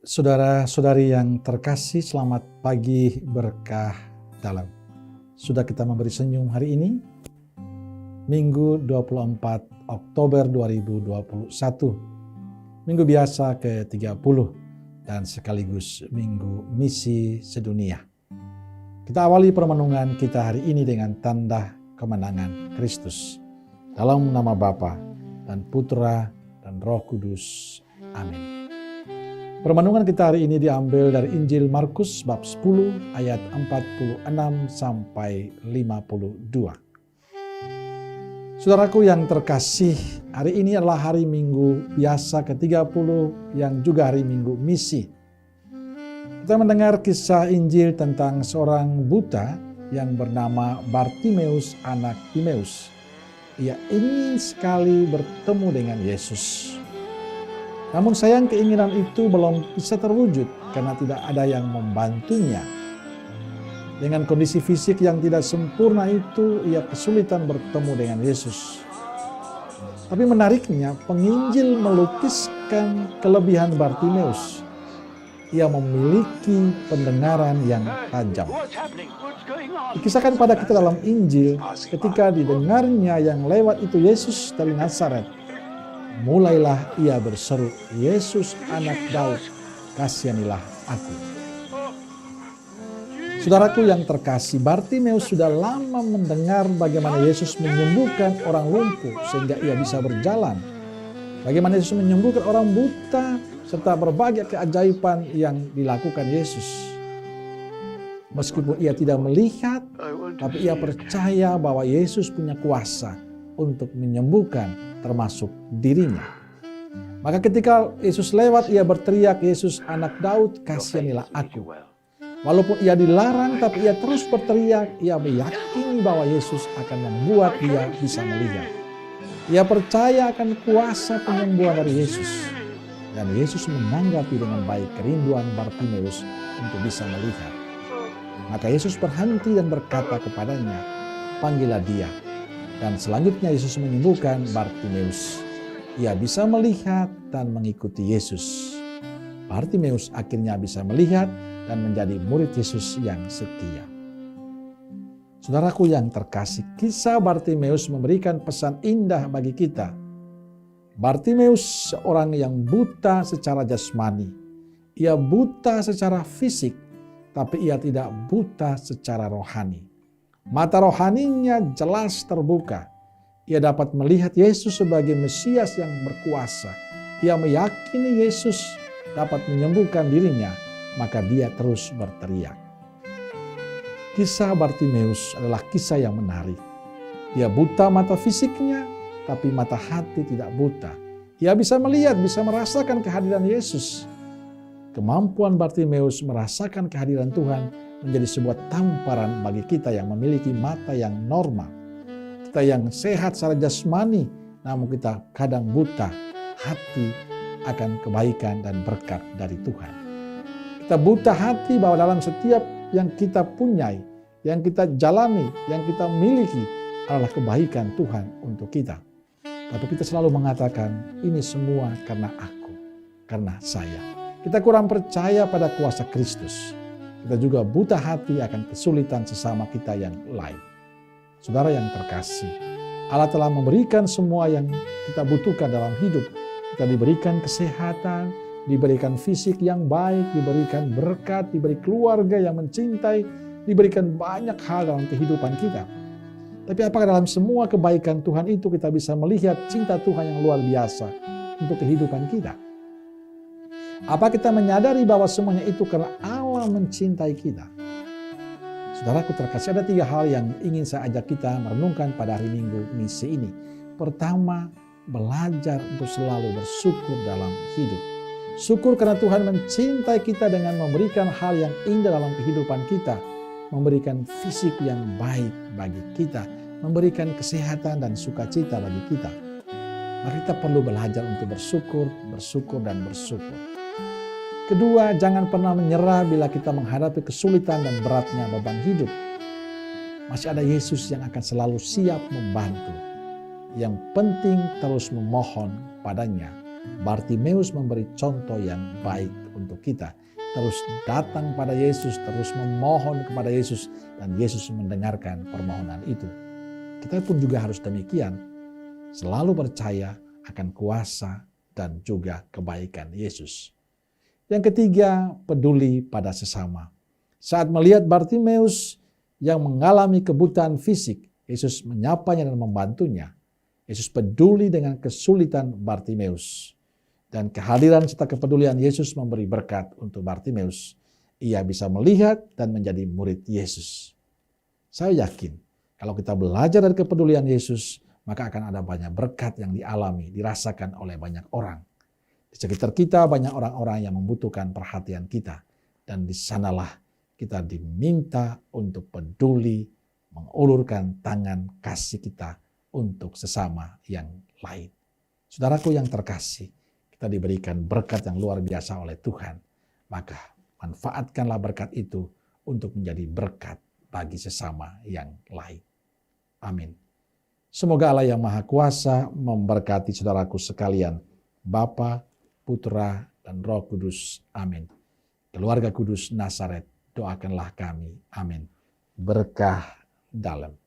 Saudara-saudari yang terkasih, selamat pagi berkah dalam. Sudah kita memberi senyum hari ini, Minggu 24 Oktober 2021, Minggu biasa ke-30 dan sekaligus Minggu Misi Sedunia. Kita awali permenungan kita hari ini dengan tanda kemenangan Kristus. Dalam nama Bapa dan Putra dan Roh Kudus. Amin. Permenungan kita hari ini diambil dari Injil Markus bab 10 ayat 46 sampai 52. Saudaraku yang terkasih, hari ini adalah hari Minggu biasa ke-30 yang juga hari Minggu Misi. Kita mendengar kisah Injil tentang seorang buta yang bernama Bartimeus anak Timeus. Ia ingin sekali bertemu dengan Yesus. Namun sayang keinginan itu belum bisa terwujud karena tidak ada yang membantunya. Dengan kondisi fisik yang tidak sempurna itu, ia kesulitan bertemu dengan Yesus. Tapi menariknya, penginjil melukiskan kelebihan Bartimeus. Ia memiliki pendengaran yang tajam. Dikisahkan pada kita dalam Injil, ketika didengarnya yang lewat itu Yesus dari Nazaret, mulailah ia berseru, "Yesus anak Daud, kasihanilah aku." Saudaraku yang terkasih, Bartimeus sudah lama mendengar bagaimana Yesus menyembuhkan orang lumpuh sehingga ia bisa berjalan. Bagaimana Yesus menyembuhkan orang buta serta berbagai keajaiban yang dilakukan Yesus. Meskipun ia tidak melihat, tapi ia percaya bahwa Yesus punya kuasa untuk menyembuhkan termasuk dirinya. Maka ketika Yesus lewat, ia berteriak, "Yesus anak Daud, kasihanilah aku." Walaupun ia dilarang, tapi ia terus berteriak. Ia meyakini bahwa Yesus akan membuat dia bisa melihat. Ia percaya akan kuasa penyembuhan dari Yesus. Dan Yesus menanggapi dengan baik kerinduan Bartimeus untuk bisa melihat. Maka Yesus berhenti dan berkata kepadanya, "Panggillah dia." Dan selanjutnya Yesus menyembuhkan Bartimeus. Ia bisa melihat dan mengikuti Yesus. Bartimeus akhirnya bisa melihat dan menjadi murid Yesus yang setia. Saudaraku yang terkasih, kisah Bartimeus memberikan pesan indah bagi kita. Bartimeus seorang yang buta secara jasmani. Ia buta secara fisik, tapi ia tidak buta secara rohani. Mata rohaninya jelas terbuka. Ia dapat melihat Yesus sebagai Mesias yang berkuasa. Ia meyakini Yesus dapat menyembuhkan dirinya, maka dia terus berteriak. Kisah Bartimeus adalah kisah yang menarik. Dia buta mata fisiknya, tapi mata hati tidak buta. Ia bisa melihat, bisa merasakan kehadiran Yesus. Kemampuan Bartimeus merasakan kehadiran Tuhan menjadi sebuah tamparan bagi kita yang memiliki mata yang normal. Kita yang sehat secara jasmani, namun kita kadang buta hati akan kebaikan dan berkat dari Tuhan. Kita buta hati bahwa dalam setiap yang kita punyai, yang kita jalani, yang kita miliki adalah kebaikan Tuhan untuk kita. Tapi kita selalu mengatakan, ini semua karena aku, karena saya. Kita kurang percaya pada kuasa Kristus. Kita juga buta hati akan kesulitan sesama kita yang lain. Saudara yang terkasih, Allah telah memberikan semua yang kita butuhkan dalam hidup. Kita diberikan kesehatan, diberikan fisik yang baik, diberikan berkat, diberi keluarga yang mencintai, diberikan banyak hal dalam kehidupan kita. Tapi apakah dalam semua kebaikan Tuhan itu kita bisa melihat cinta Tuhan yang luar biasa untuk kehidupan kita? Apa kita menyadari bahwa semuanya itu karena Allah mencintai kita? Saudaraku terkasih, ada 3 hal yang ingin saya ajak kita merenungkan pada hari Minggu Misi ini. Pertama, belajar untuk selalu bersyukur dalam hidup. Syukur karena Tuhan mencintai kita dengan memberikan hal yang indah dalam kehidupan kita. Memberikan fisik yang baik bagi kita. Memberikan kesehatan dan sukacita bagi kita. Maka kita perlu belajar untuk bersyukur, bersyukur, dan bersyukur. Kedua, jangan pernah menyerah bila kita menghadapi kesulitan dan beratnya beban hidup. Masih ada Yesus yang akan selalu siap membantu. Yang penting terus memohon padanya. Bartimeus memberi contoh yang baik untuk kita. Terus datang pada Yesus, terus memohon kepada Yesus, dan Yesus mendengarkan permohonan itu. Kita pun juga harus demikian, selalu percaya akan kuasa dan juga kebaikan Yesus. Yang ketiga, peduli pada sesama. Saat melihat Bartimeus yang mengalami kebutaan fisik, Yesus menyapanya dan membantunya. Yesus peduli dengan kesulitan Bartimeus. Dan kehadiran serta kepedulian Yesus memberi berkat untuk Bartimeus. Ia bisa melihat dan menjadi murid Yesus. Saya yakin kalau kita belajar dari kepedulian Yesus, maka akan ada banyak berkat yang dialami, dirasakan oleh banyak orang. Di sekitar kita banyak orang-orang yang membutuhkan perhatian kita. Dan di sanalah kita diminta untuk peduli, mengulurkan tangan kasih kita untuk sesama yang lain. Saudaraku yang terkasih, kita diberikan berkat yang luar biasa oleh Tuhan. Maka manfaatkanlah berkat itu untuk menjadi berkat bagi sesama yang lain. Amin. Semoga Allah yang Maha Kuasa memberkati saudaraku sekalian, Bapa, Putra, dan Roh Kudus. Amin. Keluarga Kudus Nazaret, doakanlah kami. Amin. Berkah dalam.